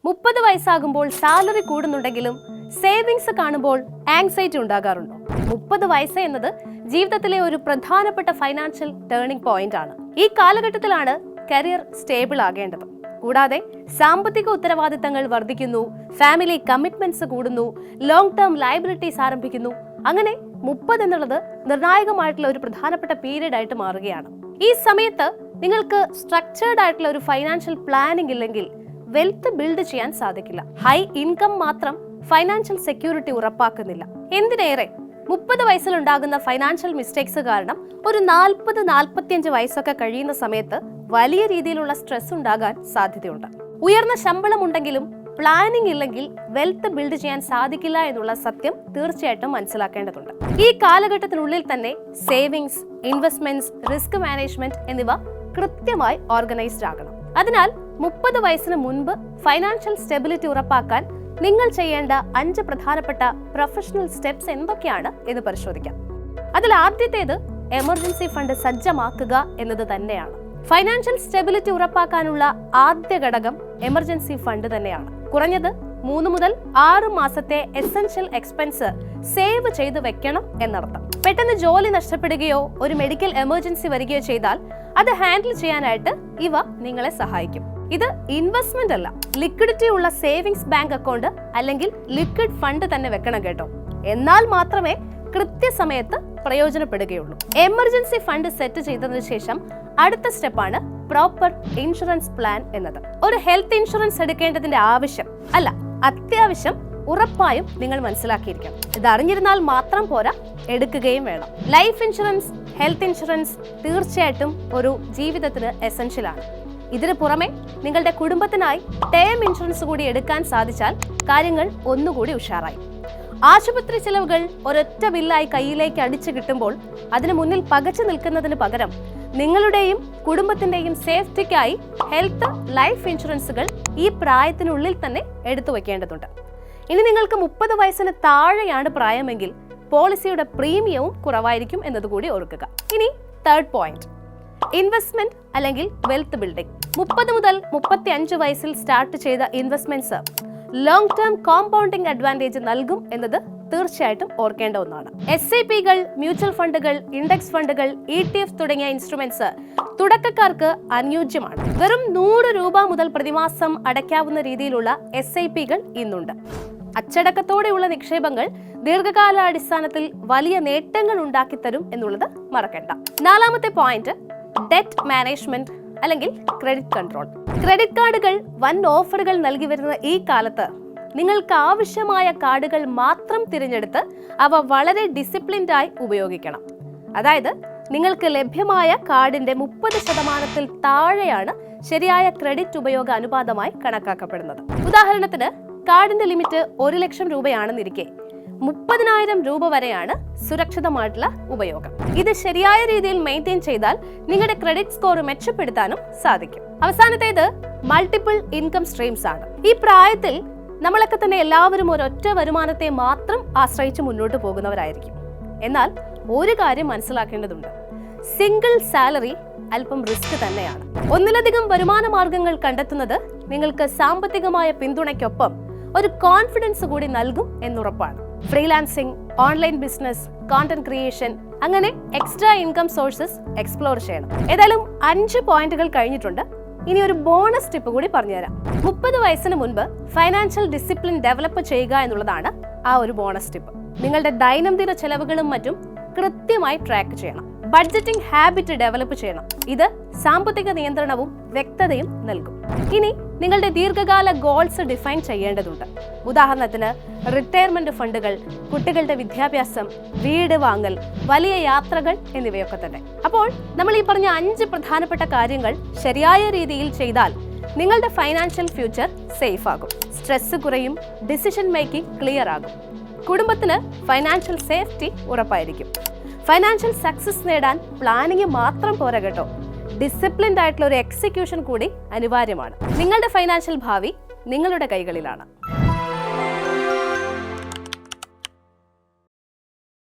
30 വയസ്സാകുമ്പോൾ salary കൂടുന്നുണ്ടെങ്കിലും savings കാണുമ്പോൾ anxiety ഉണ്ടാകാറുണ്ടോ? 30 വയസ്സ് എന്നത് ജീവിതത്തിലെ ഒരു പ്രധാനപ്പെട്ട ഫൈനാൻഷ്യൽ ടേണിംഗ് പോയിന്റ് ആണ്. ഈ കാലഘട്ടത്തിലാണ് കരിയർ സ്റ്റേബിൾ ആകേണ്ടത്. കൂടാതെ സാമ്പത്തിക ഉത്തരവാദിത്തങ്ങൾ വർദ്ധിക്കുന്നു, ഫാമിലി കമ്മിറ്റ്മെന്റ്സ് കൂടുന്നു, ലോങ് ടേം ലയബിലിറ്റീസ് ആരംഭിക്കുന്നു. അങ്ങനെ 30 എന്നുള്ളത് നിർണായകമായിട്ടുള്ള ഒരു പ്രധാനപ്പെട്ട പീരീഡ് ആയിട്ട് മാറുകയാണ്. ഈ സമയത്ത് നിങ്ങൾക്ക് സ്ട്രക്ചേർഡ് ആയിട്ടുള്ള ഒരു ഫൈനാൻഷ്യൽ പ്ലാനിംഗ് ഇല്ലെങ്കിൽ വെൽത്ത് ബിൽഡ് ചെയ്യാൻ സാധിക്കില്ല. ഹൈ ഇൻകം മാത്രം ഫൈനാൻഷ്യൽ സെക്യൂരിറ്റി ഉറപ്പാക്കുന്നില്ല. എന്തിനേറെ 30 വയസ്സിലുണ്ടാകുന്ന ഫൈനാൻഷ്യൽ മിസ്റ്റേക്സ് കാരണം ഒരു 40-45 വയസ്സൊക്കെ കഴിയുന്ന സമയത്ത് വലിയ രീതിയിലുള്ള സ്ട്രെസ് ഉണ്ടാകാൻ സാധ്യതയുണ്ട്. ഉയർന്ന ശമ്പളം ഉണ്ടെങ്കിലും പ്ലാനിംഗ് ഇല്ലെങ്കിൽ വെൽത്ത് ബിൽഡ് ചെയ്യാൻ സാധിക്കില്ല എന്നുള്ള സത്യം തീർച്ചയായിട്ടും മനസ്സിലാക്കേണ്ടതുണ്ട്. ഈ കാലഘട്ടത്തിനുള്ളിൽ തന്നെ സേവിങ്സ്, ഇൻവെസ്റ്റ്മെന്റ്സ്, റിസ്ക് മാനേജ്മെന്റ് എന്നിവ കൃത്യമായി ഓർഗനൈസ്ഡ് ആകണം. അതിനാൽ 30 വയസ്സിന് മുൻപ് ഫൈനാൻഷ്യൽ സ്റ്റെബിലിറ്റി ഉറപ്പാക്കാൻ നിങ്ങൾ ചെയ്യേണ്ട 5 പ്രധാനപ്പെട്ട പ്രൊഫഷണൽ സ്റ്റെപ്സ് എന്തൊക്കെയാണ് എന്ന് പരിശോധിക്കാം. അതിൽ ആദ്യത്തേത് എമർജൻസി ഫണ്ട് സജ്ജമാക്കുക എന്നത് തന്നെയാണ്. ഫൈനാൻഷ്യൽ സ്റ്റെബിലിറ്റി ഉറപ്പാക്കാനുള്ള ആദ്യ ഘടകം എമർജൻസി ഫണ്ട് തന്നെയാണ്. കുറഞ്ഞത് 3 മുതൽ 6 മാസത്തെ എസെൻഷ്യൽ എക്സ്പെൻസ് സേവ് ചെയ്ത് വെക്കണം എന്നർത്ഥം. പെട്ടെന്ന് ജോലി നഷ്ടപ്പെടുകയോ ഒരു മെഡിക്കൽ എമർജൻസി വരികയോ ചെയ്താൽ അത് ഹാൻഡിൽ ചെയ്യാനായിട്ട് ഇവ നിങ്ങളെ സഹായിക്കും. ഇത് ഇൻവെസ്റ്റ്മെന്റ് അല്ല, ലിക്വിഡിറ്റി ഉള്ള സേവിങ്സ് ബാങ്ക് അക്കൗണ്ട് അല്ലെങ്കിൽ ലിക്വിഡ് ഫണ്ട് തന്നെ വെക്കണം കേട്ടോ. എന്നാൽ മാത്രമേ കൃത്യസമയത്ത് പ്രയോജനപ്പെടുകയുള്ളൂ. എമർജൻസി ഫണ്ട് സെറ്റ് ചെയ്തതിനു ശേഷം അടുത്ത സ്റ്റെപ്പാണ് പ്രോപ്പർ ഇൻഷുറൻസ് പ്ലാൻ എന്നത്. ഒരു ഹെൽത്ത് ഇൻഷുറൻസ് എടുക്കേണ്ടതിന്റെ ആവശ്യം അല്ല, അത്യാവശ്യം ഉറപ്പായും നിങ്ങൾ മനസ്സിലാക്കിയിരിക്കണം. ഇത് അറിഞ്ഞിരുന്നാൽ മാത്രം പോരാ, എടുക്കുകയും വേണം. ലൈഫ് ഇൻഷുറൻസ്, ഹെൽത്ത് ഇൻഷുറൻസ് തീർച്ചയായിട്ടും ഒരു ജീവിതത്തിന് എസെൻഷ്യൽ ആണ്. ഇതിനു പുറമെ നിങ്ങളുടെ കുടുംബത്തിനായി ടേം ഇൻഷുറൻസ് കൂടി എടുക്കാൻ സാധിച്ചാൽ കാര്യങ്ങൾ ഒന്നുകൂടി ഉഷാറായി. ആശുപത്രി ചെലവുകൾ ഒരൊറ്റ ബില്ലായി കയ്യിലേക്ക് അടിച്ചു കിട്ടുമ്പോൾ അതിനു മുന്നിൽ പകച്ചു നിൽക്കുന്നതിന് പകരം നിങ്ങളുടെയും കുടുംബത്തിന്റെയും സേഫ്റ്റിക്കായി ഹെൽത്ത്, ലൈഫ് ഇൻഷുറൻസുകൾ ഈ പ്രായത്തിനുള്ളിൽ തന്നെ എടുത്തു വെക്കേണ്ടതുണ്ട്. ഇനി നിങ്ങൾക്ക് 30 വയസ്സിന് താഴെയാണ് പ്രായമെങ്കിൽ പോളിസിയുടെ പ്രീമിയവും കുറവായിരിക്കും എന്നതുകൂടി ഓർക്കുക. ഇനി തേർഡ് പോയിന്റ്, ഇൻവെസ്റ്റ്മെന്റ് അല്ലെങ്കിൽ വെൽത്ത് ബിൽഡിംഗ്. 30 മുതൽ 35 വയസ്സിൽ സ്റ്റാർട്ട് ചെയ്ത investments long term compounding advantage നൽകും എന്നത് തീർച്ചയായിട്ടും ഓർക്കേണ്ട ഒന്നാണ്. SIP-കൾ, മ്യൂച്വൽ ഫണ്ടുകൾ, ഇൻഡെക്സ് ഫണ്ടുകൾ, ETF തുടങ്ങിയ ഇൻസ്ട്രുമെന്റ്സ് തുടക്കക്കാർക്ക് അനുയോജ്യമാണ്. വെറും 100 രൂപ മുതൽ പ്രതിമാസം അടയ്ക്കാവുന്ന രീതിയിലുള്ള SIP-കൾ ഇന്നുണ്ട്. അച്ചടക്കത്തോടെയുള്ള നിക്ഷേപങ്ങൾ ദീർഘകാലാടിസ്ഥാനത്തിൽ വലിയ നേട്ടങ്ങൾ ഉണ്ടാക്കിത്തരും എന്നുള്ളത് മറക്കണ്ട. 4ാമത്തെ പോയിന്റ്, ഡെറ്റ് മാനേജ്മെന്റ് അല്ലെങ്കിൽ ക്രെഡിറ്റ് കൺട്രോൾ. ക്രെഡിറ്റ് കാർഡുകൾ വൻ ഓഫറുകൾ നൽകി വരുന്ന ഈ കാലത്ത് നിങ്ങൾക്ക് ആവശ്യമായ കാർഡുകൾ മാത്രം തിരഞ്ഞെടുത്ത് അവ വളരെ ഡിസിപ്ലിൻഡായി ഉപയോഗിക്കണം. അതായത് നിങ്ങൾക്ക് ലഭ്യമായ കാർഡിന്റെ 30% താഴെയാണ് ശരിയായ ക്രെഡിറ്റ് ഉപയോഗ അനുപാതമായി കണക്കാക്കപ്പെടുന്നത്. ഉദാഹരണത്തിന് കാർഡിന്റെ ലിമിറ്റ് 1 ലക്ഷം രൂപയാണെന്നിരിക്കെ 30,000 രൂപ വരെയാണ് സുരക്ഷിതമായിട്ടുള്ള ഉപയോഗം. ഇത് ശരിയായ രീതിയിൽ മെയിൻറ്റെയിൻ ചെയ്താൽ നിങ്ങളുടെ ക്രെഡിറ്റ് സ്കോർ മെച്ചപ്പെടുത്താനും സാധിക്കും. അവസാനത്തേത് മൾട്ടിപ്പിൾ ഇൻകം സ്ട്രീംസ് ആണ്. ഈ പ്രായത്തിൽ നമ്മളൊക്കെ തന്നെ എല്ലാവരും ഒരൊറ്റ വരുമാനത്തെ മാത്രം ആശ്രയിച്ച് മുന്നോട്ട് പോകുന്നവരായിരിക്കും. എന്നാൽ ഒരു കാര്യം മനസ്സിലാക്കേണ്ടതുണ്ട്, സിംഗിൾ സാലറി അല്പം റിസ്ക് തന്നെയാണ്. ഒന്നിലധികം വരുമാന മാർഗങ്ങൾ കണ്ടെത്തുന്നത് നിങ്ങൾക്ക് സാമ്പത്തികമായ പിന്തുണയ്ക്കൊപ്പം ഒരു കോൺഫിഡൻസ് കൂടി നൽകും എന്നുറപ്പാണ്. Freelancing, online business, content creation, അങ്ങനെ എക്സ്ട്രാ ഇൻകം സോഴ്സസ് എക്സ്പ്ലോർ ചെയ്യണം. ഏതായാലും 5 പോയിന്റുകൾ കഴിഞ്ഞിട്ടുണ്ട്. ഇനി ഒരു ബോണസ് ടിപ്പ് കൂടി പറഞ്ഞുതരാം. 30 വയസ്സിന് മുൻപ് ഫൈനാൻഷ്യൽ ഡിസിപ്ലിൻ ഡെവലപ്പ് ചെയ്യുക എന്നുള്ളതാണ് ആ ഒരു ബോണസ് ടിപ്പ്. നിങ്ങളുടെ ദൈനംദിന ചെലവുകളും മറ്റും കൃത്യമായി ട്രാക്ക് ചെയ്യണം. ബഡ്ജറ്റിംഗ് ഹാബിറ്റ് ഡെവലപ്പ് ചെയ്യണം. ഇത് സാമ്പത്തിക നിയന്ത്രണവും വ്യക്തതയും നൽകും. ഇനി നിങ്ങളുടെ ദീർഘകാല ഗോൾസ് ഡിഫൈൻ ചെയ്യേണ്ടതുണ്ട്. ഉദാഹരണത്തിന് റിട്ടയർമെന്റ് ഫണ്ടുകൾ, കുട്ടികളുടെ വിദ്യാഭ്യാസം, വീട് വാങ്ങൽ, വലിയ യാത്രകൾ എന്നിവയൊക്കെ തന്നെ. അപ്പോൾ നമ്മൾ ഈ പറഞ്ഞ 5 പ്രധാനപ്പെട്ട കാര്യങ്ങൾ ശരിയായ രീതിയിൽ ചെയ്താൽ നിങ്ങളുടെ ഫൈനാൻഷ്യൽ ഫ്യൂച്ചർ സേഫ് ആകും, സ്ട്രെസ് കുറയും, ഡിസിഷൻ മേക്കിംഗ് ക്ലിയർ ആകും, കുടുംബത്തിന് ഫൈനാൻഷ്യൽ സേഫ്റ്റി ഉറപ്പായിരിക്കും. ഫൈനാൻഷ്യൽ സക്സസ് നേടാൻ പ്ലാനിങ് മാത്രം പോരാ കേട്ടോ, ഡിസിപ്ലിൻഡ് ആയിട്ടുള്ള ഒരു എക്സിക്യൂഷൻ കൂടി അനിവാര്യമാണ്. നിങ്ങളുടെ ഫൈനാൻഷ്യൽ ഭാവി നിങ്ങളുടെ കൈകളിലാണ്.